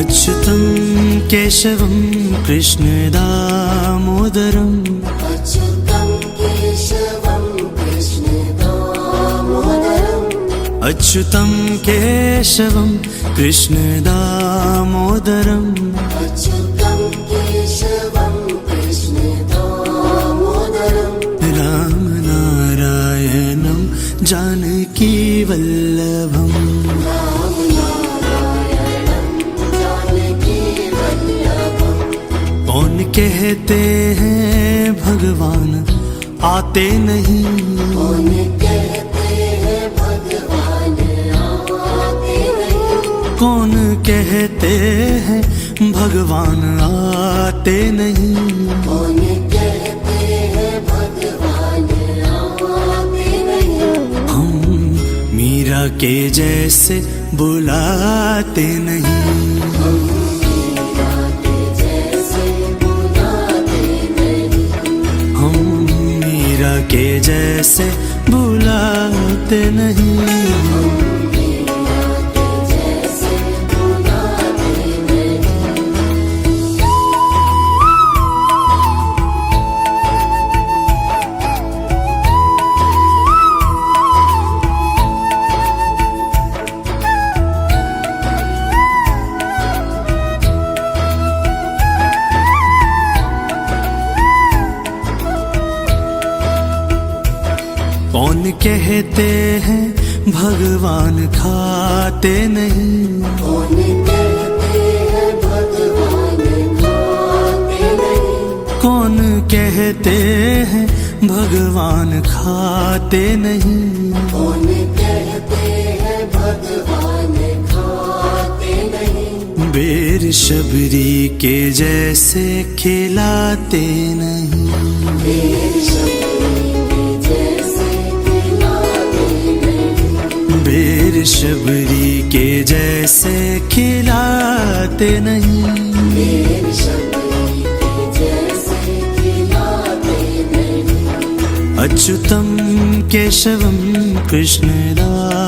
अच्युतं केशवं कृष्णदामोदरम् अच्युतं केशवं कृष्णदामोदरम् अच्युतं केशवं कृष्णदामोदरम् अच्युतं केशवं कृष्णदामोदरम् रामनारायणं जानकीवल्लभम् कौन कहते हैं भगवान आते नहीं, कौन कहते हैं भगवान आते नहीं, कौन कहते हैं भगवान आते नहीं, कौन कहते हैं भगवान आते नहीं। हम मीरा के जैसे बुलाते नहीं, के जैसे बुलाते नहीं। कौन कहते हैं भगवान खाते नहीं, कौन कहते हैं भगवान खाते नहीं, कौन कहते हैं भगवान खाते नहीं, कौन कहते हैं भगवान खाते नहीं। बेर शबरी के जैसे खिलाते नहीं, बेर शबरी के जैसे बेर शबरी के जैसे खिलाते नहीं, बेर शबरी के जैसे खिलाते नहीं। अच्युतं केशवं कृष्णदामोदरम्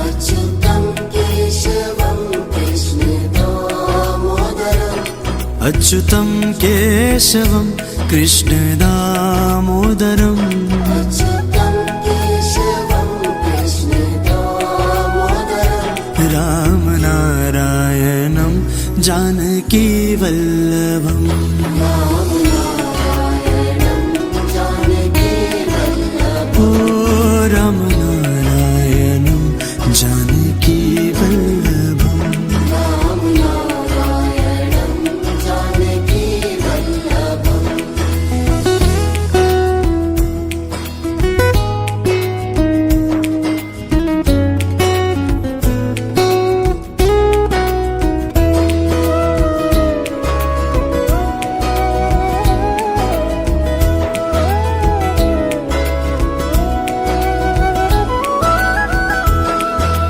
अच्युतं केशवं कृष्णदामोदरम् अच्युतं केशवं कृष्णदामोदरम् अच्युतं केशवं कृष्णदामोदरम् रामनारायणं जानकीवल्लभम् ओ रामनारायणं जानकीवल्लभम्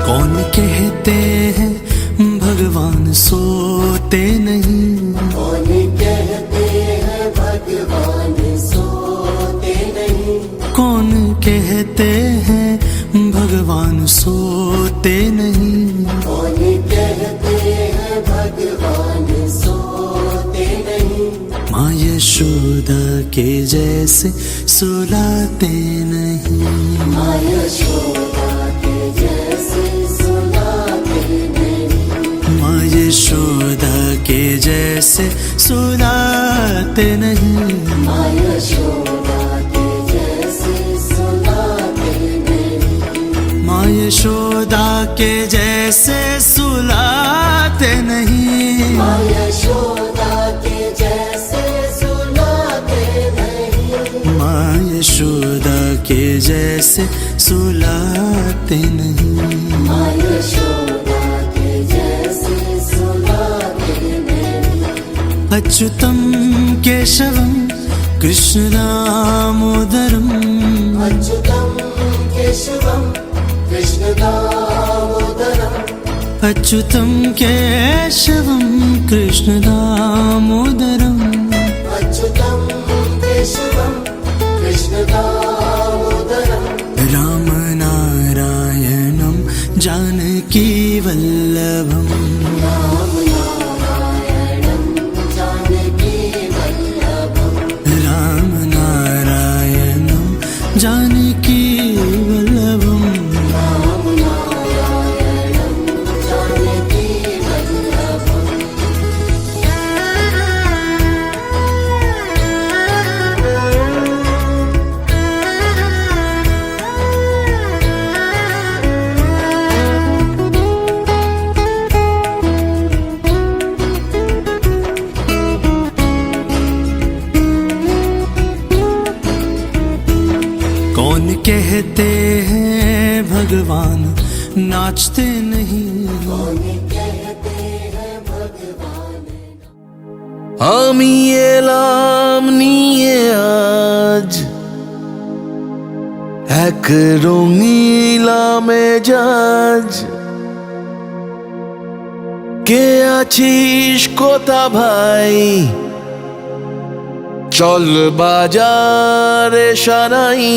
कौन कहते हैं भगवान सोते नहीं, कौन कहते हैं भगवान सोते नहीं, कौन कहते हैं भगवान सोते नहीं, कौन कहते हैं भगवान सोते नहीं। माँ यशोदा के जैसे सुलाते नहीं, माँ यशोदा के जैसे सुलाते नहीं, माँ यशोदा के जैसे सुलाते नहीं, माँ यशोदा के जैसे सुलाते नहीं, माँ यशोदा के जैसे सुलाते नहीं, माँ यशोदा के जैसे सुलाते नहीं, माँ यशोदा के जैसे सुलाते नहीं। माँ यशोदा के जैसे सुलाते नहीं। अच्युतं केशवं कृष्णदामोदरम् अच्युतं केशवं कृष्णदामोदरम् अच्युतं केशवं कृष्णदामोदरम् अच्युतं केशवं कृष्णदामोदरम् रामनारायणं जानकी वल्लभम् राम नारायणं जानकी वल्लभम् राम नारायणं जानकी वल्लभम् राम नारायणं जानकी वल्लभम् कौन कहते हैं भगवान नाचते नहीं আমি এলাম নিয়ে আজ এক রঙিলা মেজাজ কে আছিস কোথা ভাই চল বাজারে সানাই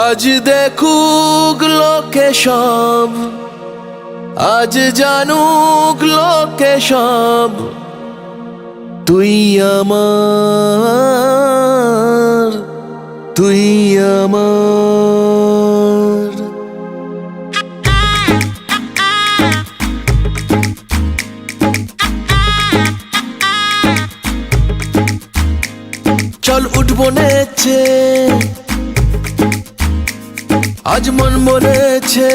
আজ দেখুক লোকে সব আজ জানুক লোকে সব তুই আমার তুই আমার চল উঠবো নেচে আজ মন বলেছে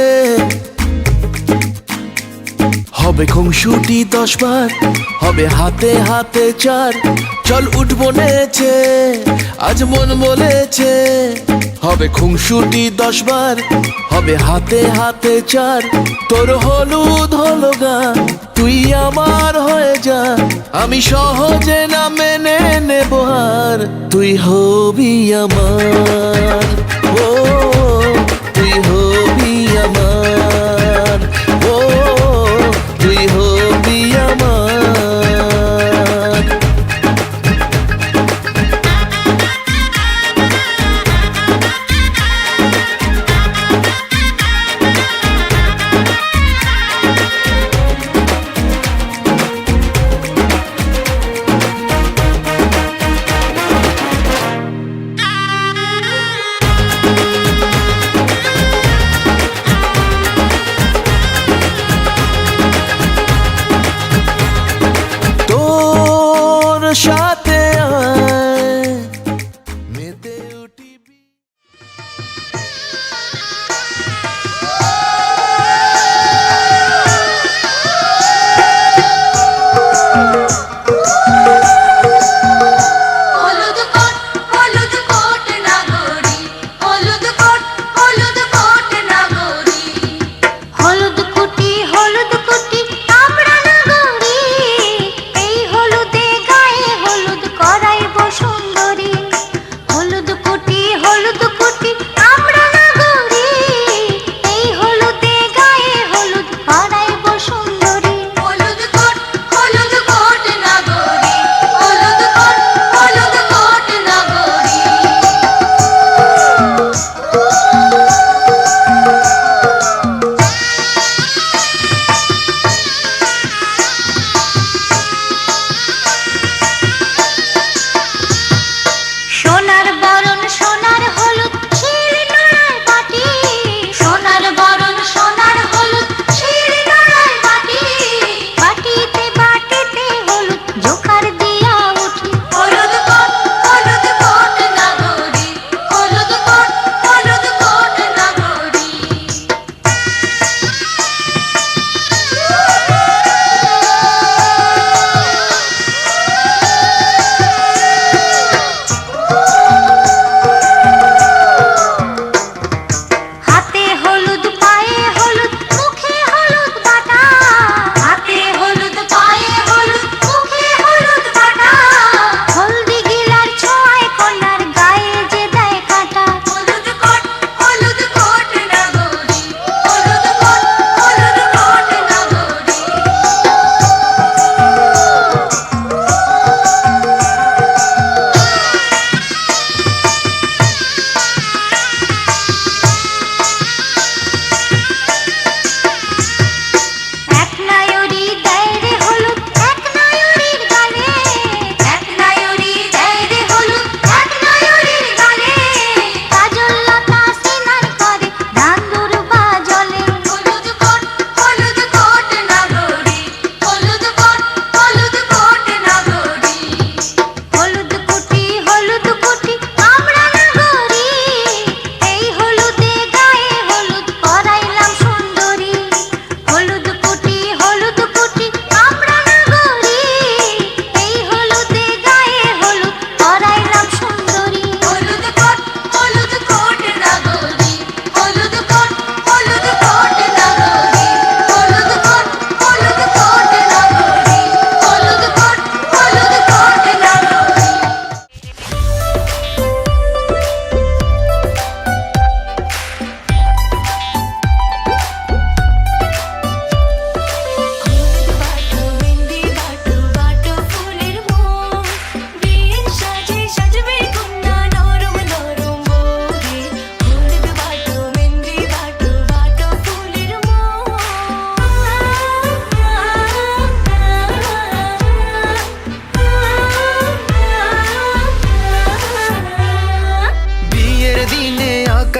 হবে খুংসুটি 10 বার হবে হাতে হাতে চার চল উঠবো নেচে আজ মন বলেছে হবে খুংসুটি 10 বার হবে হাতে হাতে চার তোর হলুদ হলো গা তুই আমার হয়ে যা আমি সহজে না মেনে নেব আর তুই হবি আমার ও তুই হবি আমার ও তুই হবি আমার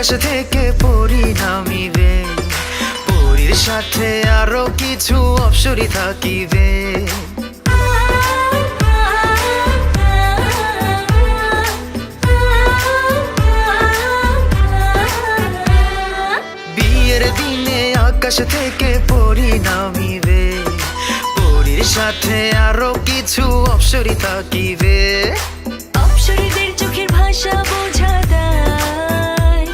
আকাশ থেকে পরি নামিবে, পরীর সাথে আরো কিছু অপ্সরী থাকিবে। বিয়ের দিনে আকাশ থেকে পরি নামিবে, পরীর সাথে আরো কিছু অপ্সরী থাকিবে। অপ্সরীদের চোখের ভাষা বোঝা দায়,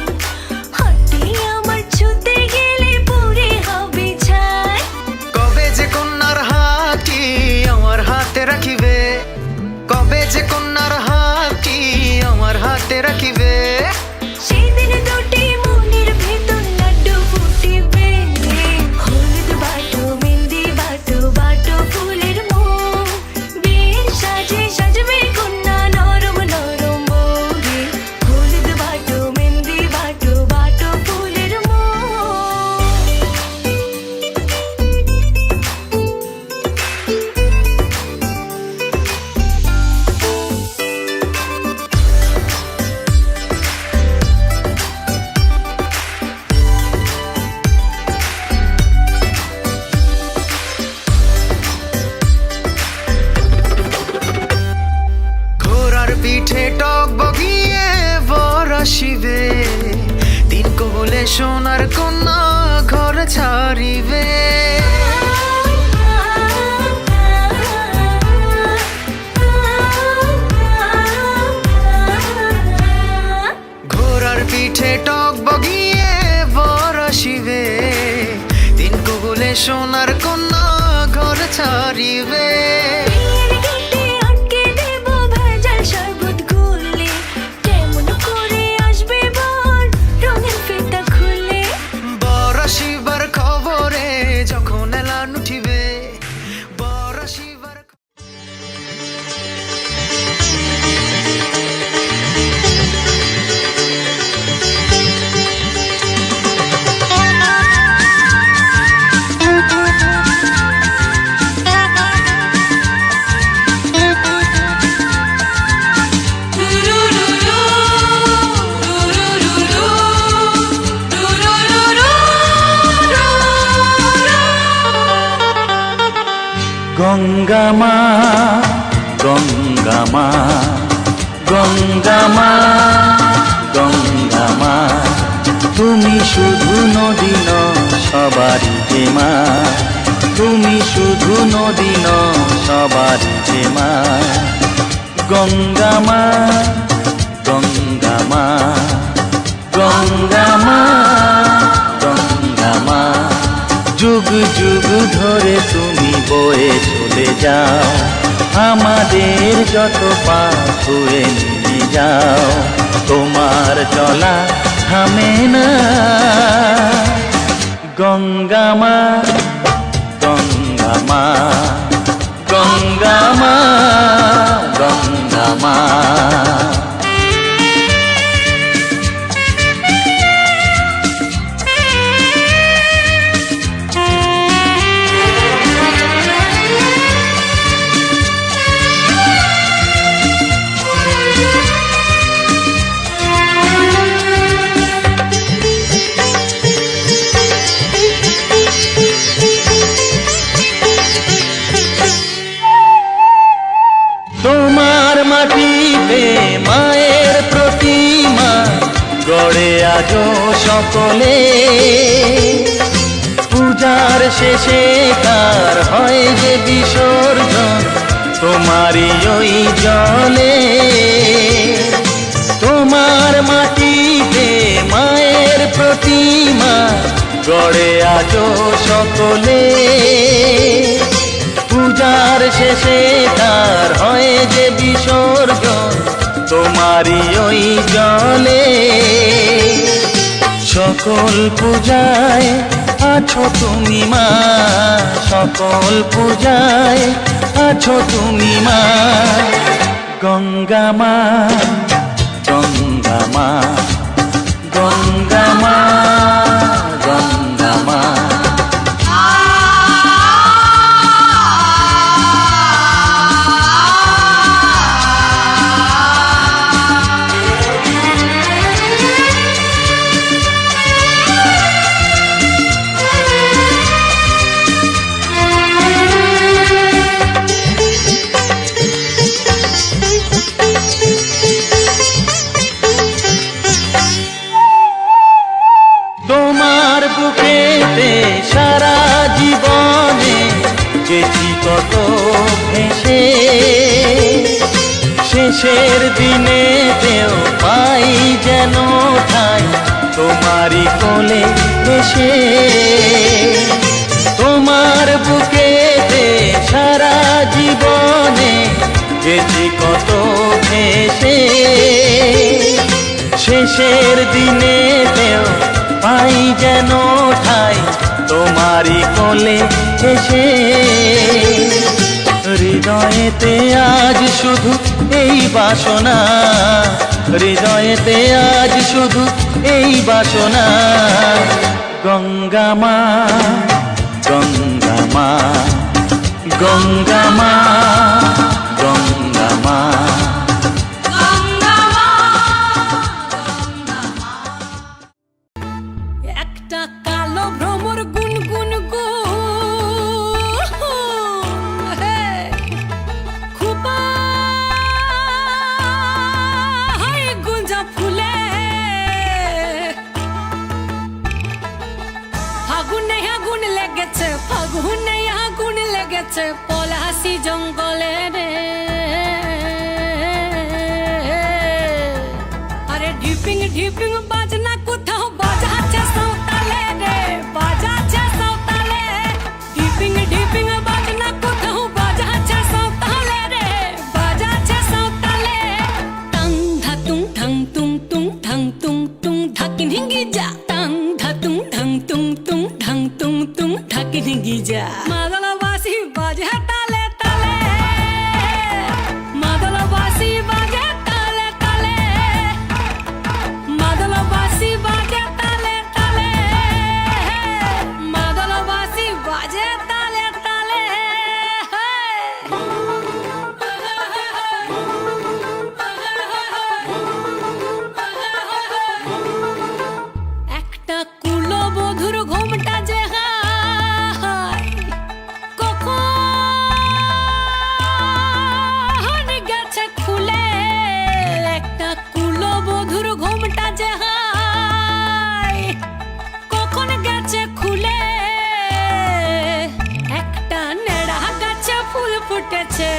হাতে আমার ছুতে গেলে পরে হবে ছাই। কবে যে কন্যার হাতটি আমার হাতে রাখিবে, কবে যে কন্যার হাতটি আমার হাতে রাখিবে। সেদিন দুটি মনের ভেতর লাড্ডু ফুটিবে, হলুদ বাটো মেহেন্দি বাটো বাটো ফুলের মুখ। বিয়ের সাজে সাজবে কন্যা নরম নরম বৌরে, হলুদ বাটো মেহেন্দি বাটো বাটো ফুলের মুখ। ঘোড়ার পিঠে টক বগিয়ে বর আসিবে, তিন কোলে সোনার কন্যা ঘর ছাড়িবে। ঘোড়ার পিঠে টক বগিয়ে বর আসিবে, তিন কোলে সোনার কন্যা ঘর ছাড়িবে। বিয়ের গেটে আটকে দেব ভেজাল শরবত গুলে, কেমন করে আসবে বর রঙের ফিতা খুলে। বর আসিবার খবরে যখন এলান উঠিবে, বর আসিবার গঙ্গা মা, গঙ্গা মা, গঙ্গা মা, গঙ্গা মা, তুমি শুধু নদী নও সবারই যে মা, তুমি শুধু নদী নও সবারই যে মা। গঙ্গা মা, গঙ্গা মা, গঙ্গা মা, গঙ্গা মা, যুগ যুগ ধরে তুমি বয়ে চলে যাও, আমাদের যত পাপ ধুয়ে নিয়ে যাও। তোমার চলা থামে না। গঙ্গা মা, গঙ্গা মা, গঙ্গা মা, গঙ্গা মা। তোমার মাটিতে মায়ের প্রতিমা গড়ে আজো সকলে, পূজার শেষে তার হয় যে বিসর্জন তোমারই ওই জলে। তোমার মাটিতে মায়ের প্রতিমা গড়ে আজো সকলে, পূজার শেষে তার হয় যে বিসর্জন তোমারই ওই জলে। সকল পূজায় আছো তুমি মা, সকল পূজায় আছো তুমি মা। গঙ্গা মা, গঙ্গা মা, গঙ্গা মা, গঙ্গা মা। কোলে এসে তোমার বুকেতে সারা জীবনে গেছি কত ভেসে শেষের দিনেতেও পাই যেন ঠাই তোমারই কোলে এসে হৃদয়েতে আজ শুধু এই বাসনা হৃদয়েতে আজ শুধু এই বাসনা গঙ্গা মা গঙ্গা মা গঙ্গা মা গঙ্গা মা একটা কালো ভ্রমর গুনগুন গো খুবা হায় গুঞ্জা ফুলে ফাগুনে আগুন লেগেছে পলাশি জঙ্গলে রে আরে ঢিপিং ঢিপিং বাজনা কোথাও বাজাচ্ছে সাঁওতালে রে বাজাচ্ছে সাঁওতালে ঢিপিং ঢিপিং বাজনা কোথাও বাজাচ্ছে সাঁওতালে রে বাজাচ্ছে সাঁওতালে টাং ধাতুং ঠাং তুং তুং ঠাং তুং তুং ধাকিন হিঙ্গি যা টাং ধাতুং ঠাং তুং তুং ঠাং তুং তুং ধাকিন হিঙ্গি যা মাদলবাসী বাজে তালে তালে মাদলবাসী বাজে তালে তালে মাদলবাসী বাজে তালে তালে মাদলবাসী বাজে তালে তালে একটা কুলবধূর ঘোমটা যে হায় কখন গেছে খুলে একটা কুলবধূর ঘোমটা যে হায় কখন গেছে খুলে একটা নেড়া গাছে ফুল ফুটেছে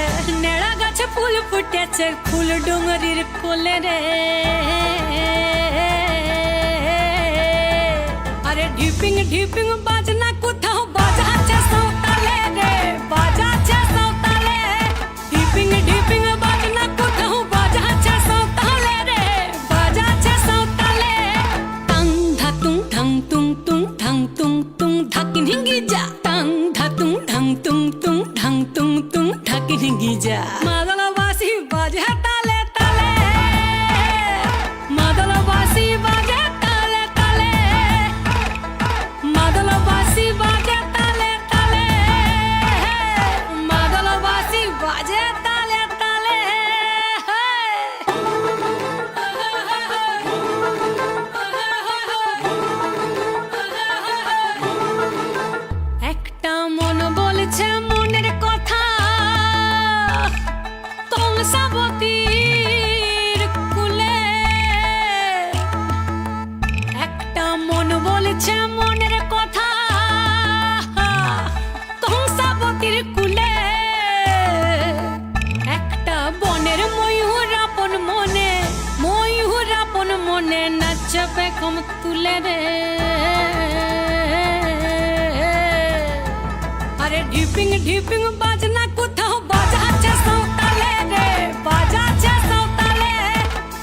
নেড়া গাছে ফুল ফুটেছে ফুল ডুঙরির কোলে রে আরে ঢিপিং ঢিপিং বাজনা কোথাও বাজাচ্ছে সাঁওতালে রে বাজাচ্ছে সাঁওতালে ঢিপিং ঢিপিং বাজনা কোথাও বাজাচ্ছে সাঁওতালে রে বাজাচ্ছে সাঁওতালে টাং ধাতুং ঠাং তুং তুং ঠাং তুং তুং ধাকিন হিঙ্গি যা টাং ধাতুং ঠাং তুং তুং ঠাং তুং তুং ধাকিন হিঙ্গি যা মাদলবাসী বাজে তালে তালে মাদলবাসী বাজে তালে তালে মাদলবাসী বাজে তালে তালে মাদলবাসী বাজে তালে তালে একটা মন বলছে মনের কথা কংসাবতীর কুলে একটা মন বলছে মনের কথা কংসাবতীর কুলে একটা বনের ময়ূর আপন মনে নাচবে কম তুলে রে আরে ঢিপিং ঢিপিং বাজনা কোথাও বাজাচ্ছে সাঁওতালে রে বাজাচ্ছে সাঁওতালে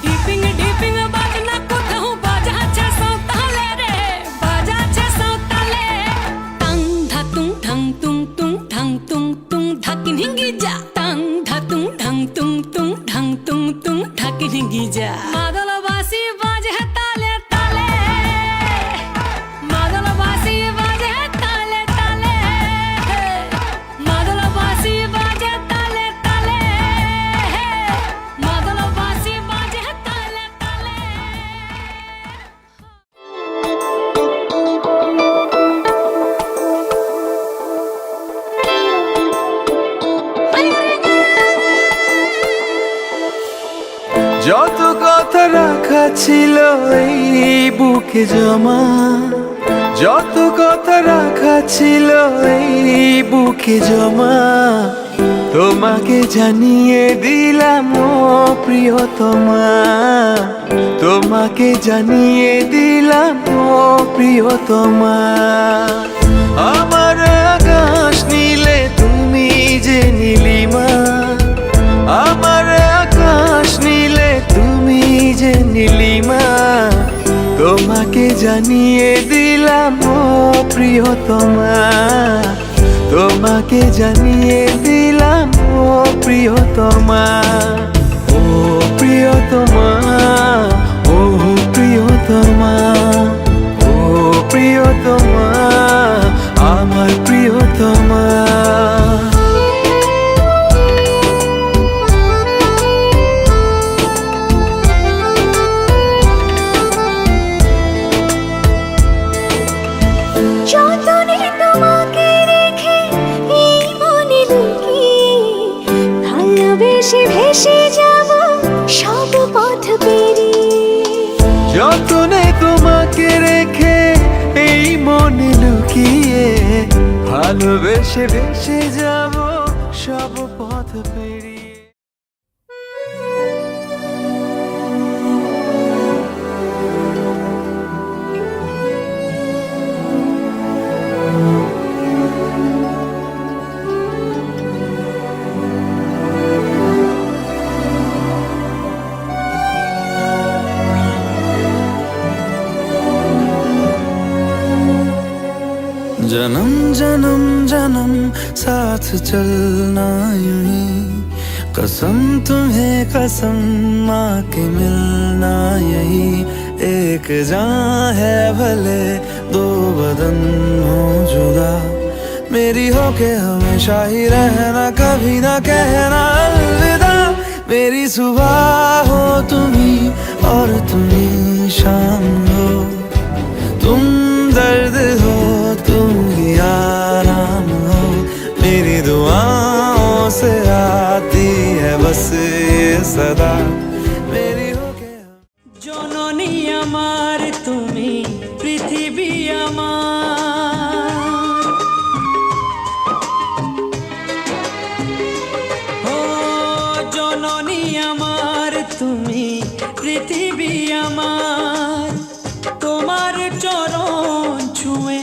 ঢিপিং ঢিপিং বাজনা কোথাও বাজাচ্ছে সাঁওতালে রে বাজাচ্ছে সাঁওতালে টাং ধাতুং ঠাং তুং তুং ঠাং তুং তুং ধাকিন হিঙ্গি যা টাং ধাতুং ঠাং তুং তুং ঠাং তুং তুং ধাকিন হিঙ্গি যা মাদলবাসী বাজে তালে তালে মাদলবাসী বাজে তালে তালে মাদলবাসী বাজে তালে তালে মাদলবাসী বাজে তালে তালে যত কথা রাখা ছিল এই বুকে জমা যত কথা রাখা ছিল এই বুকে জমা তোমাকে জানিয়ে দিলাম ও প্রিয়তমা, তোমাকে জানিয়ে দিলাম ও প্রিয়তমা। আমার আকাশ নীলে তুমি যে নীলিমা, আমার আকাশ নীলে তুমি যে নীলিমা। তোমাকে জানিয়ে দিলাম ও প্রিয়তমা, তোমাকে জানিয়ে দিলাম ও প্রিয়তমা। ও প্রিয়তমা, ও প্রিয়তমা, ও প্রিয়তমা, আমার প্রিয়তমা। যতনে তোমাকে রেখে এই মনে লুকিয়ে ভালোবেসে ভেসে যাব সব পথ পেরিয়ে। যতনে তোমাকে রেখে এই মনে লুকিয়ে ভালোবেসে ভেসে যাব সব পথ পেরিয়ে। जन्म जन्म जन्म साथ चलना यूं ही, कसम तुम्हें कसम माँ के मिलना यही। एक जान है भले दो बदन हो जुदा, मेरी होके हमेशा ही रहना, कभी ना कहना अलविदा। मेरी सुबह हो तुम्ही और तुम्ही शाम हो, तुम दर्द हो तुम ही आराम हो। मेरी दुआओं से आती है बस ये सदा, मेरी होके। জননী আমার তুমি পৃথিবী আমার, ও জননী আমার তুমি পৃথিবী আমার। তোমার চরণ ছুঁয়ে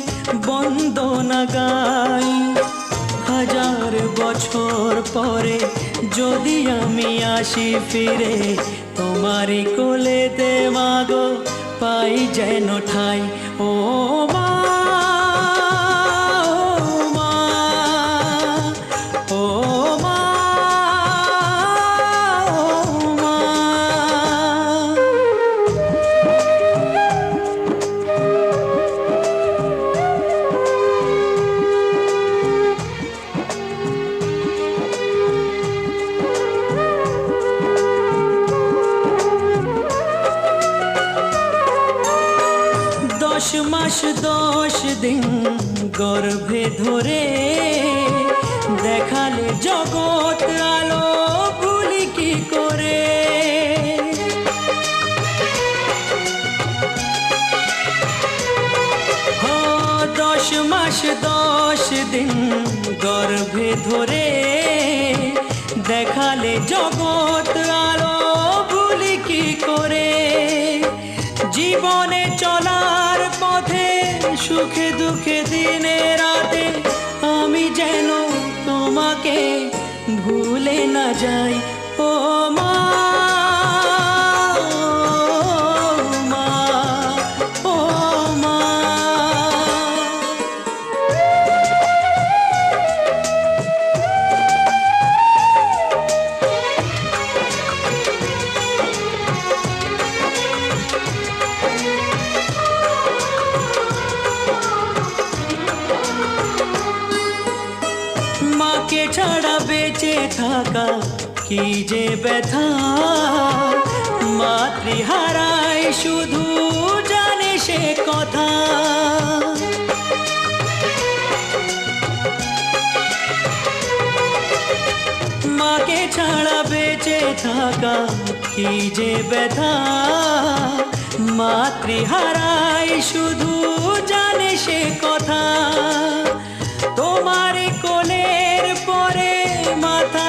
বন্দনা গাই, হাজার বছর পরে যদি আমি আসি ফিরে, তোমারই কোলেতে মাগো পাই যেন ঠাই। ও মা, ও মা, ও মা, ও মা। দশ মাস 10 দিন গর্ভে ধরে দেখালে জগৎ আলো ভুলি কি করে। 10 মাস 10 দিন গর্ভে ধরে দেখালে জগৎ আলো ভুলি কি করে। জীবনে চলার পথে সুখে দুঃখে দিনে রাতে আমি যেন তোমাকে ভুলে না যাই। ও মা, ও মা, ও মা। মাকে ছাড়া বেঁচে থাকা কি যে ব্যথা, মাতৃহারায় শুধু জানে সে কথা। মাকে ছাড়া বেঁচে থাকা কি যে ব্যথা, মাতৃহারায় শুধু জানে সে কথা। তোমার কোলের পরে মাথা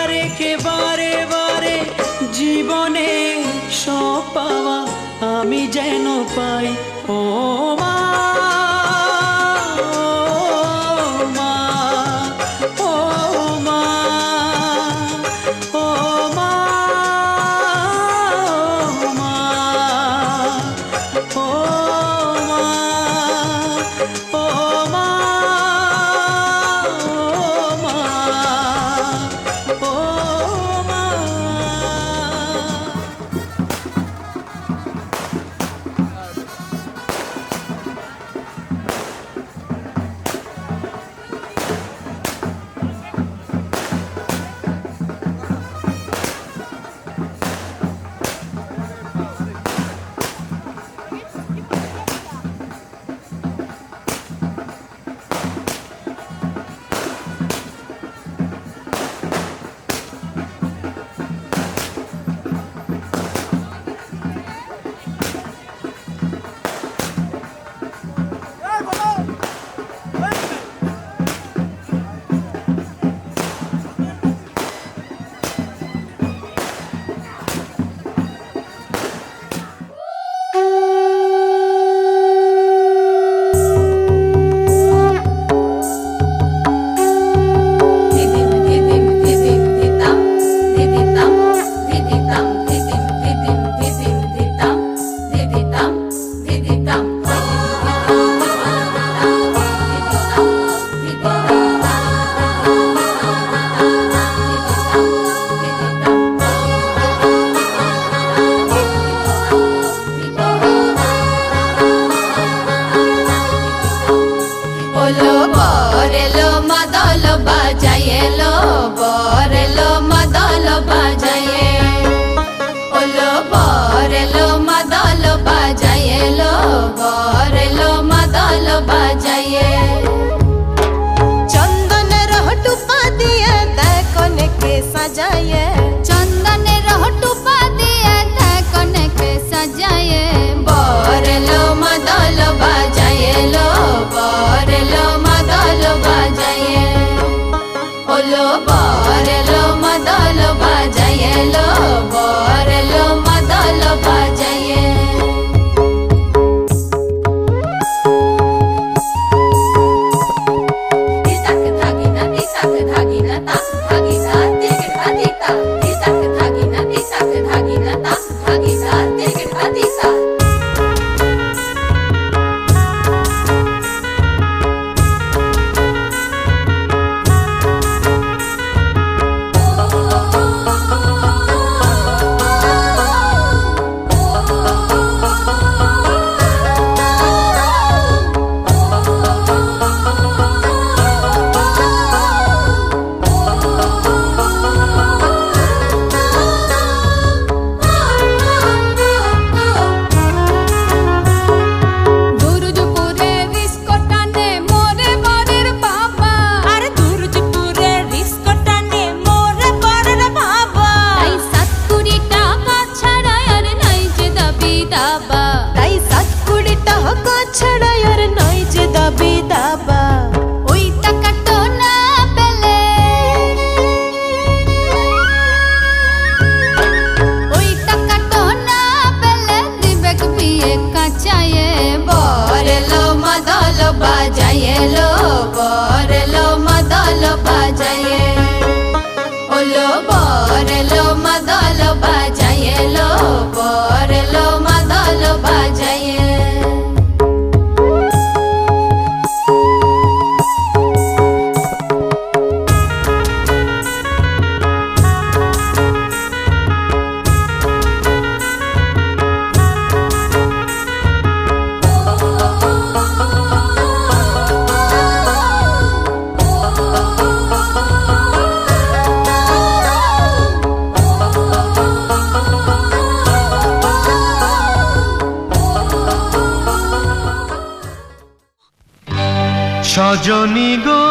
রজনী গো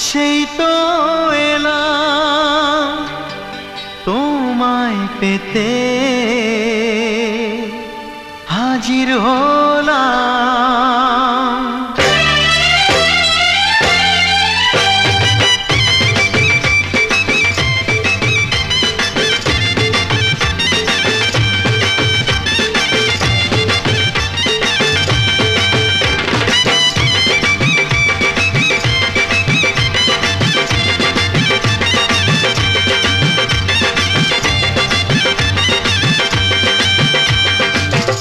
সেই তো এলাম তোমায় পেতে হাজির হলাম।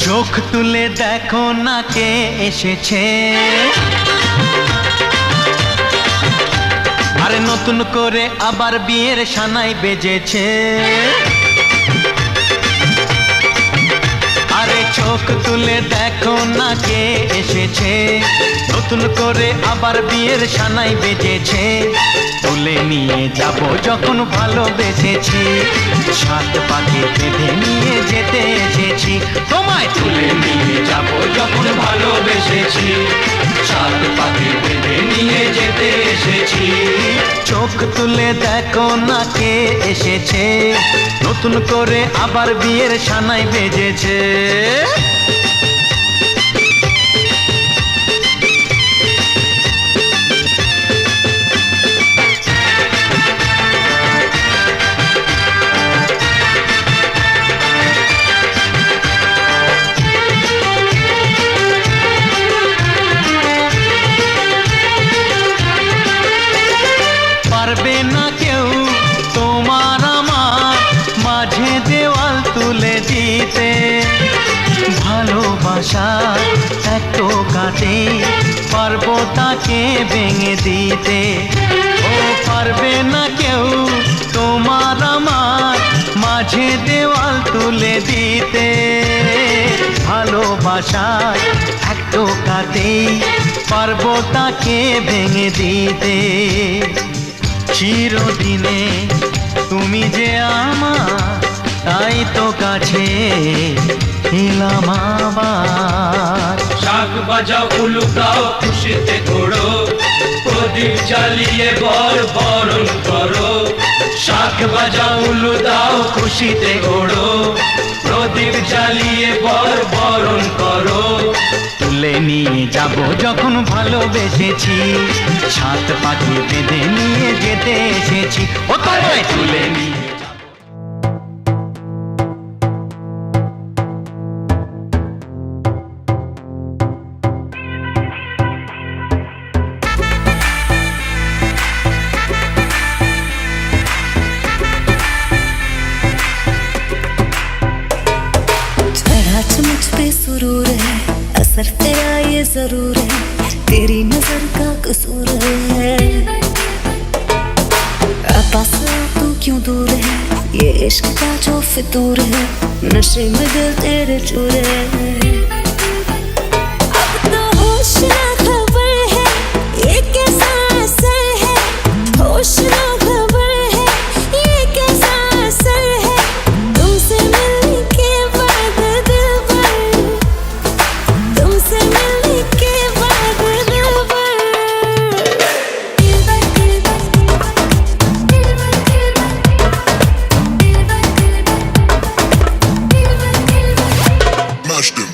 চোখ তুলে দেখো না কে এসেছে, আরে নতুন করে আবার বিয়ের সানাই বেজেছে। আরে চোখ তুলে দেখো না কে এসেছে, নতুন করে আবার বিয়ের সানাই বেজেছে। তুলে নিয়ে যাব যখন ভালোবেসেছি, সাত পাকে বেঁধে নিয়ে যেতে এসেছি। তোমায় তুলে নিয়ে যাব যখন ভালোবেসেছি, সাত পাকে বেঁধে নিয়ে যেতে এসেছি। চোখ তুলে দেখো না কে এসেছে, নতুন করে আবার বিয়ের সানাই বেজেছে। পারবে না কেউ তোমার আমার মাঝে দেওয়াল তুলে দিতে, ভালোবাসা এত কাটে পারবো তাকে ভেঙে দিতে। ও পারবে না কেউ তোমার আমার মাঝে দেওয়াল তুলে দিতে, ভালোবাসা এত কাটে পারবো তাকে ভেঙে দিতে। চিরদিনে তুমি যে আমার, তাই তো কাছে এলাম আবার। শাক বাজাও উলুকাও খুশিতে ঘোড়ো, প্রদীপ জ্বালিয়ে বরণ করো। শাক বাজাও উলু দাও খুশিতে ঘোড়ো, প্রদীপ জ্বালিয়ে বরণ করো। তুলে নিয়ে যাব যখন ভালোবেসেছি, সাত পাখি বেঁধে নিয়ে যেতে এসেছি। ও তোমায় তুলে নিয়ে मुझ पे सुरूर है, असर तेरा ये जरूर है, तेरी नजर का कसूर है। पास तू क्यों दूर है, ये इश्क का जो फितूर है, नशे में दिल तेरे चूर है। अब तो होश ना खबर है, ये कैसा असर है, होश ना खबर है, ये कैसा असर है। तुमसे मिलने के बाद दिल भर, तुमसे मिलने के बाद दिल भर, दिल भर, दिल भर, दिल भर, दिल भर, दिल भर, दिल भर, दिल भर, दिल भर, दिल भर, दिल भर। Mash them.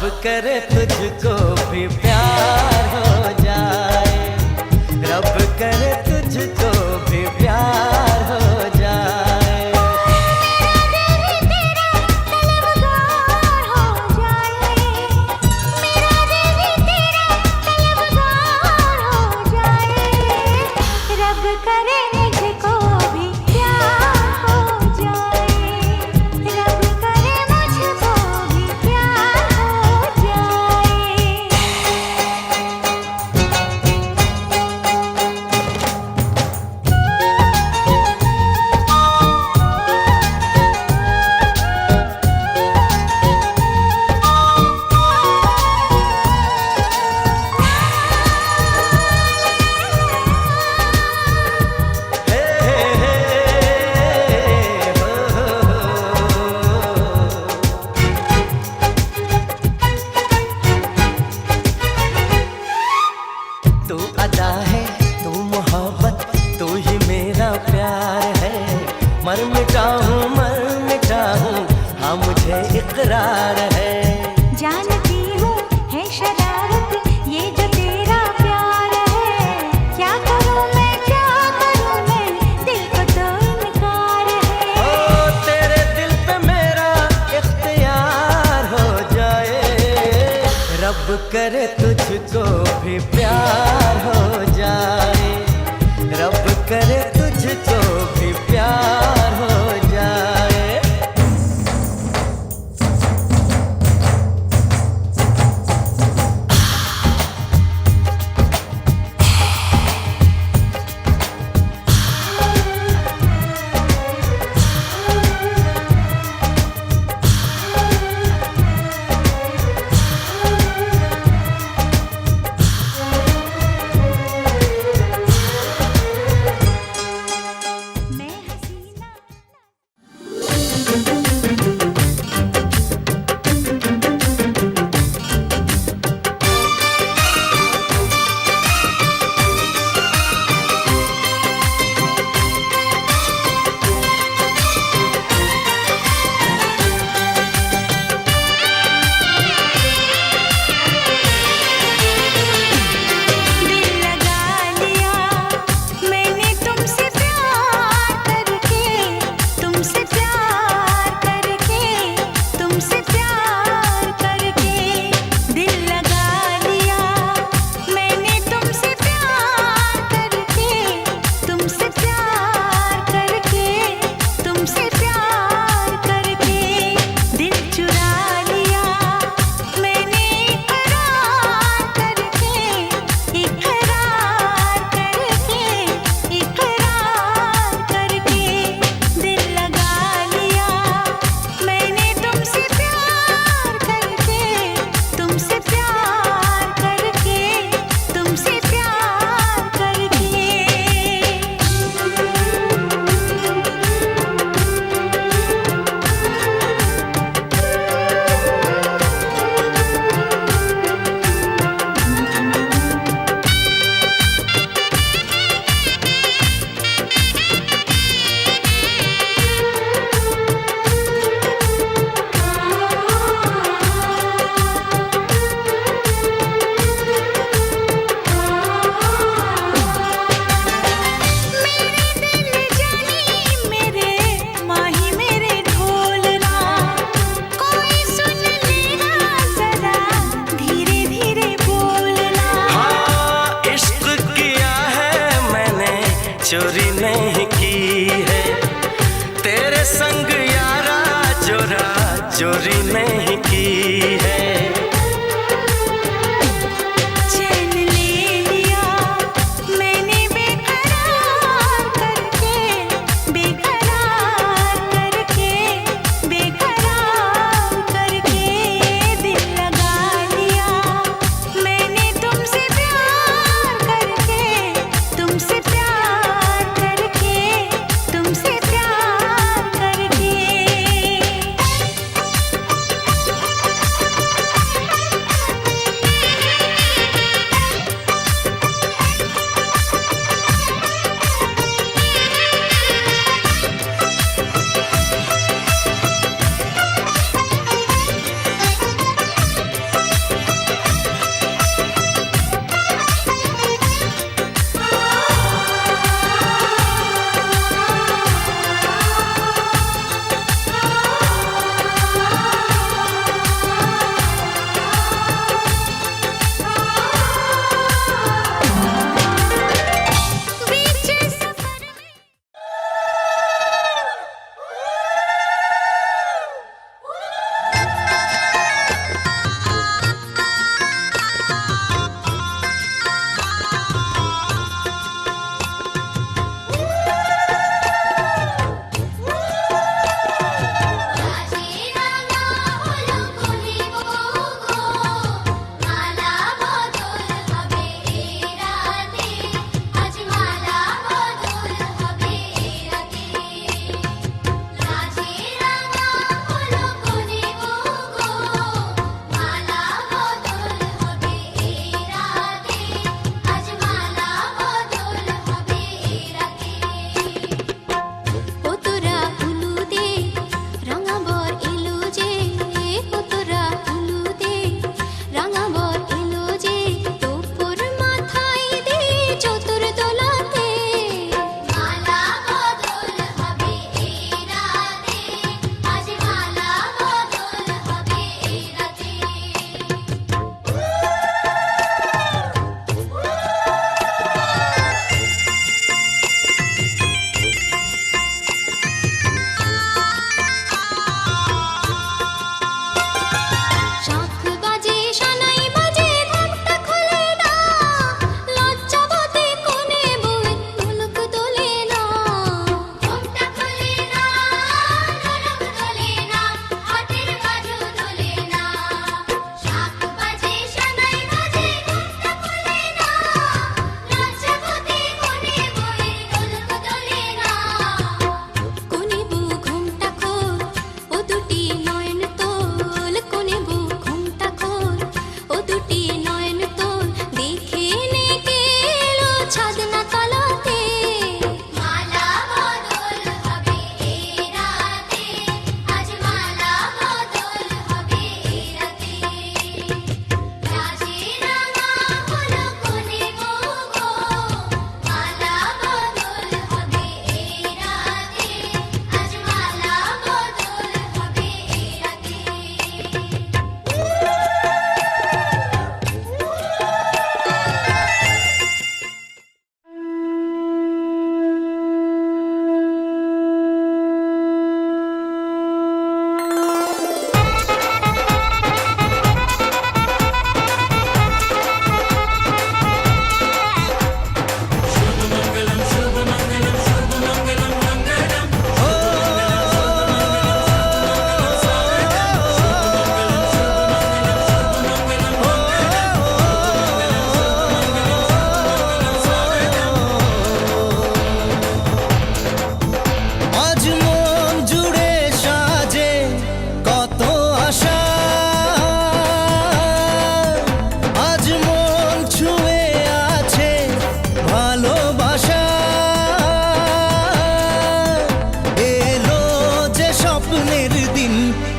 रब करे तुझको भी प्यार हो जाए, रब करे तुझको भी प्यार हो जाए। मर मिटा हूँ हाँ मुझे इकरार है। जानती हूँ है शरारत ये जो तेरा प्यार है, क्या करूँ मैं दिल को तो इनकार है। ओ तेरे दिल पे मेरा इख्तियार हो जाए, रब करे तुझको भी प्यार हो जाए, रब करे तुझको भी प्यार हो जाए। चोरी नहीं की है तेरे संग यारा, चोरी नहीं की है। चैन ले लिया मैंने बेकरार करके, बेकरार करके, बेकरार करके दिल लगा लिया मैंने तुमसे प्यार करके, तुमसे प्यार करके, तुमसे प्यार करके।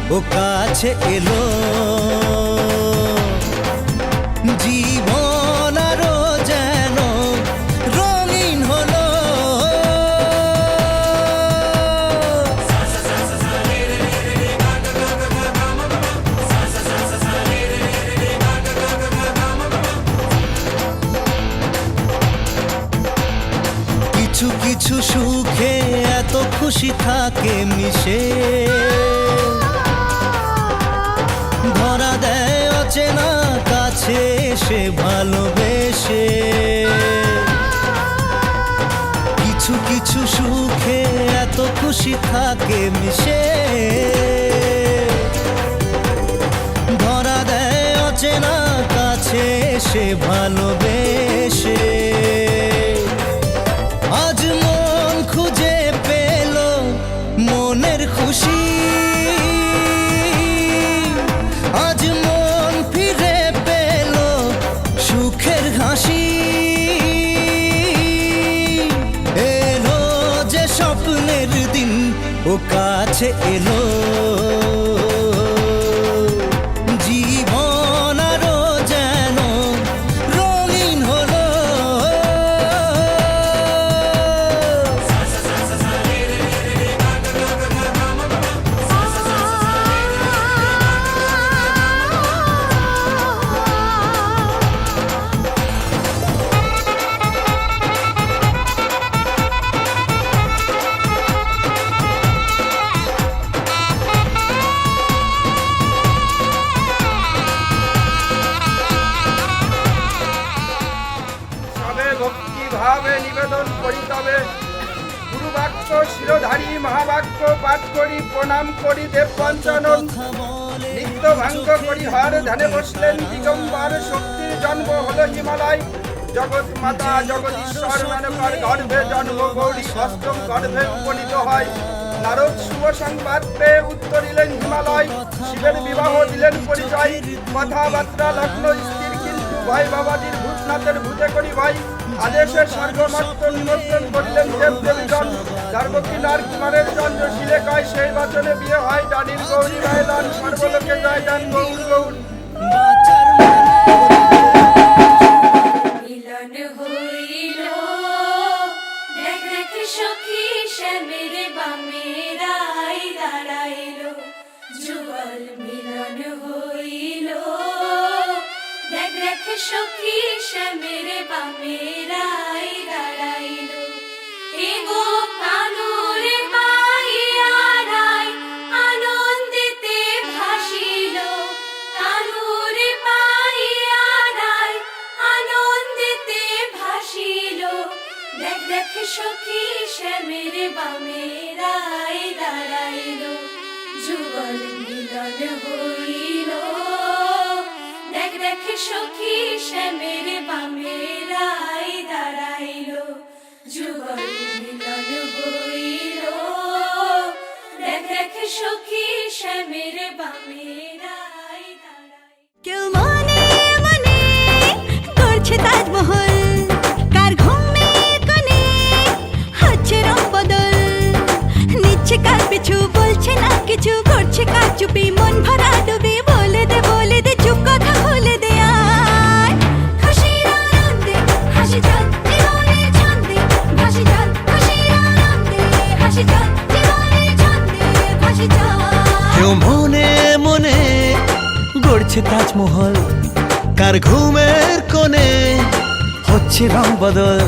ও কাছে এলো জীবন আরো যেন রঙিন হলো কিছু কিছু সুখে এত খুশি থাকে মিশে ধরা দেয় অচেনা কাছে সে ভালোবেসে কিছু কিছু সুখে এত খুশি থাকে মিশে ধরা দেয় অচেনা কাছে সে ভালোবেসে আজ মন খুঁজে পেল মনের খুশি আজ মন ফিরে পেল সুখের হাসি এলো যে স্বপ্নের দিন ও কাছে এলো জীবন আরো যেন রঙিন হলো সবে ভক্তি ভাবে নিবেদন করি তবে গুরুবাক্য শিরোধারী মহাবাক্য পাঠ করি প্রণাম করি দেব পঞ্চানন নিত্য ভাঙ্গ করি হর ধ্যানে বসলেন দিগম্বর শক্তির জন্ম হলো হিমালয় জগৎ মাতা জগদীশ্বর মানকার গর্ভে জন্ম গৌরী অষ্টম গর্ভে উপনীত হয় নারদ শুভ সংবাদ পেয়ে উত্তরিলেন হিমালয় শিবের বিবাহ দিলেন পরিচয় কথাবার্তা লগ্ন স্থির কিন্তু ভাই বাবাজির ভূতনাথের ভূতে করি ভাই আদেশে স্বর্গমর্ত নিমন্ত্রণ করিলেন দেব দেবীগণ ধর্মকিনার কুমারের চন্দ্রশীলে কয় সেই বচনে বিয়ে হয় ডানির গৌরী গায়লান সর্বলোকে জয় যান গৌর গৌর মিলন হইল দেখ দেখ সখী শ্যামের বামে রাই দাঁড়াইল যুগল মিলন হইল দেখ দেখ সখী শ্যামের বামে রাই দাঁড়াইল এগো কানুরে পাইয়া রাই আনন্দিতে ভাসিল কানুরে পাইয়া রাই আনন্দিতে ভাসিল দেখ দেখ সখী শ্যামের বামে রাই দাঁড়াইল যুগল মিলন হইল দেখ দেখ সখী শ্যামের বামে রাই দাঁড়াইল যুগল মিলন হইল দেখ দেখ সখী শ্যামের বামে রাই দাঁড়াইল কেউ মনে মনে করছে তাজমহল কার ঘুমের কোণে হচ্ছে রং বদল নিচ্ছে কার পিছু বলছে না কিছু করছে কার চুপি মন ভরা ডুবি বলে দে চুপ কথা খুলে দে আয় খুশির আনন্দে হাসি চল জীবনের ছন্দে ভাসি চল খুশির আনন্দে হাসি চল জীবনের ছন্দে ভাসি চল কেউ মনে মনে গড়ছে তাজমহল কার ঘুমের কোণে হচ্ছে রং বদল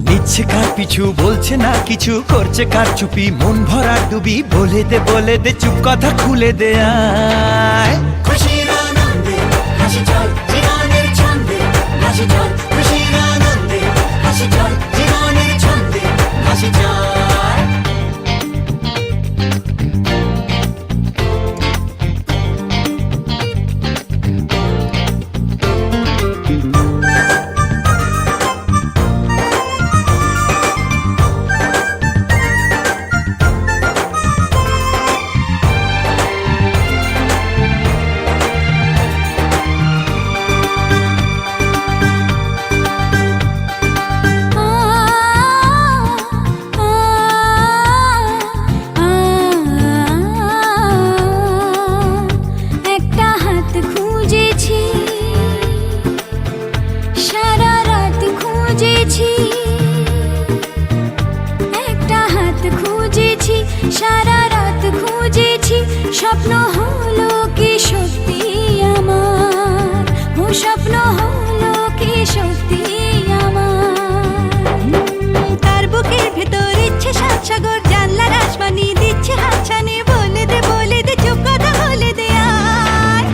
নিচ্ছে কার পিছু বলছে না কিছু করছে কার চুপি মন ভরা ডুবি বলে দে চুপ কথা খুলে দে আয় খুশির আনন্দে হাসি চল জীবনের ছন্দে ভাসি চল খুশির আনন্দে হাসি চল জীবনের ছন্দে ভাসি চল স্বপ্ন হলো কি সত্যি আমার, ও স্বপ্ন হলো কি সত্যি আমার। তার বুকের ভেতর ইচ্ছে সাত সাগর, জানলার আসমানি দিচ্ছে হাতছানি, বলে দে চুপ কথা বলে দে আয়।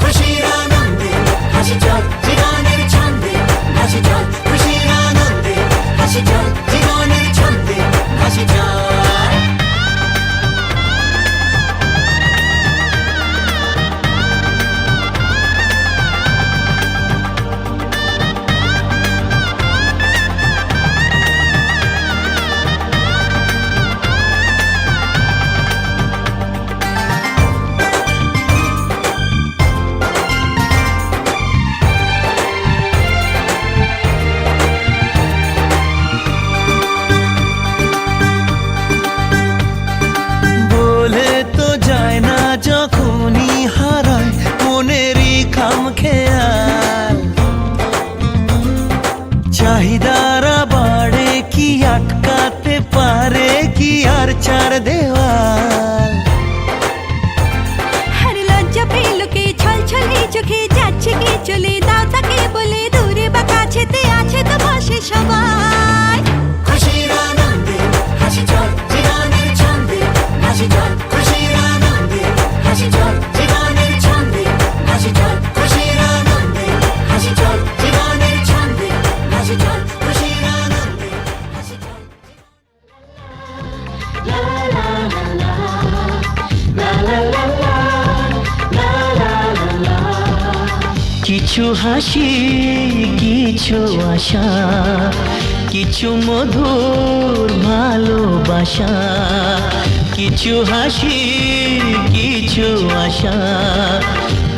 খুশির আনন্দে হাসি চল জীবনের ছন্দে হাসি চল, খুশির আনন্দে হাসি চল জীবনের ছন্দে হাসি চল। বলে তো যায় না যখনই হারায় মনেরই খাম খেয়াল, চাহিদারা বাড়ে কি আটকাতে পারে কি আর চার দেওয়াল। আর লজ্জা পেল কে ছল ছলে চোখে যাচ্ছে কে চলে, দাও তাকে বলে দূরে বা কাছেতে আছে তো পাশে সবাই। খুশির আনন্দে হাসি চল জীবনের ছন্দে হাসি চল, খুশির আনন্দে হাসি চল জীবনের ছন্দে হাসি চল, খুশির আনন্দে হাসি চল জীবনের ছন্দে হাসি চল, খুশির আনন্দে হাসি চল। কিছু হাসি, কিছু আশা, কিছু মধুর ভালোবাসা। কিছু হাসি, কিছু আশা,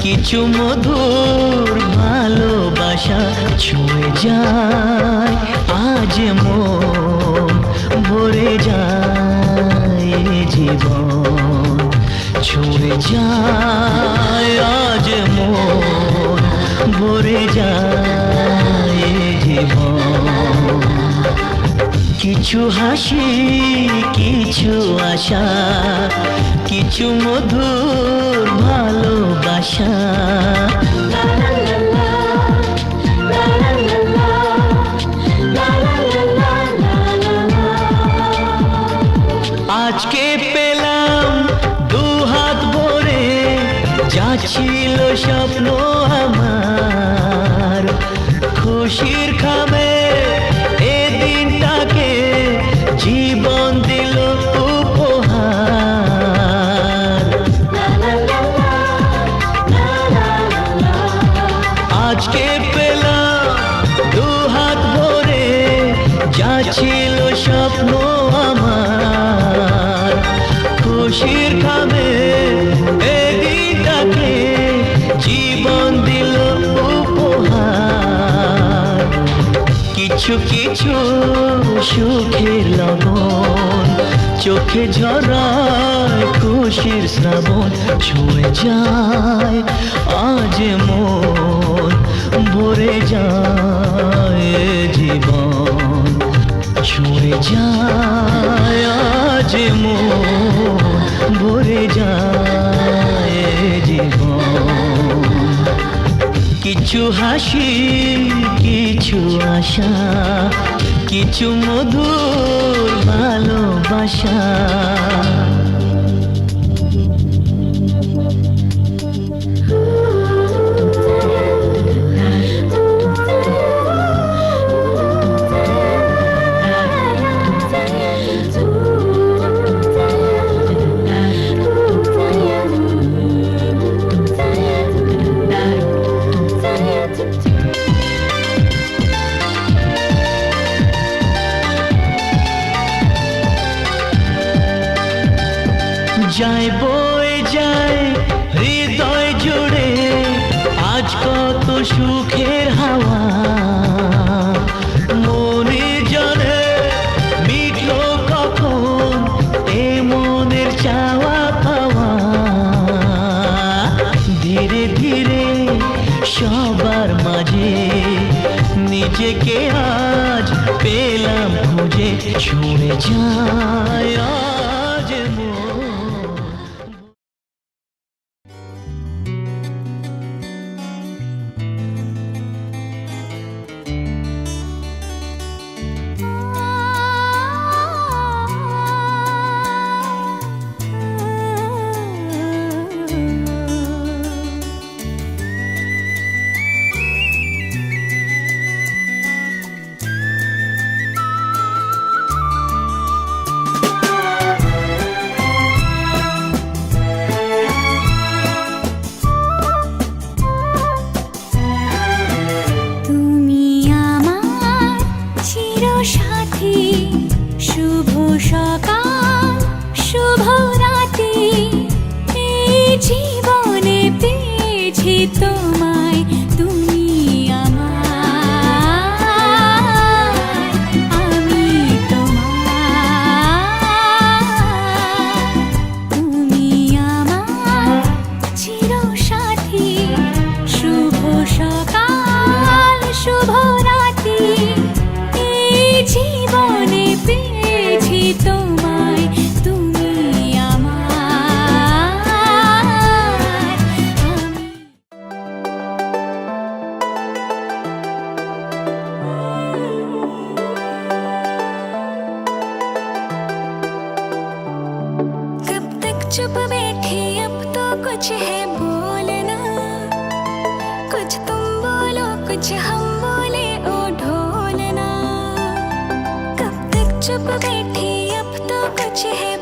কিছু মধুর ভালোবাসা। ছুঁয়ে যায় আজ মন, ভরে যায় জীবন। ছুঁয়ে যায় আজ মন, ভরে যায় জীবন। কিছু হাসি, কিছু আশা, কিছু মধুর ভালোবাসা। আজকে পেলাম দু হাত ভরে, যা ছিল স্বপ্ন আমার। খুশির খাবে এ দিনটাকে জীবন দিল উপহার। আজকে পেলাম দু হাত ভরে, যা ছিল স্বপ্ন আমার। খুশির খাবে এ দিনটাকে জীবন দিল উপহার। কিছু কিছু সুখের লগন, চোখে ঝরায় খুশির শ্রাবণ। ছুঁয়ে যায় আজ মন, ভরে যায় জীবন। ছুঁয়ে যায় আজ মন, ভরে যায় জীবন। কিছু হাসি, কিছু আশা, কিছু মধুর ভালোবাসা। যায় বয়ে যায় হৃদয় জুড়ে আজ কত সুখের হাওয়া। মনে জানে মিটলো কখন এ মনের চাওয়া পাওয়া। ধীরে ধীরে সবার মাঝে নিজেকে আজ পেলাম খুঁজে। ছুঁয়ে যায় बैठी अब तो कुछ है बोलना, कुछ तुम बोलो कुछ हम बोले ओ ढोलना। कब तक चुप बैठी अब तो कुछ है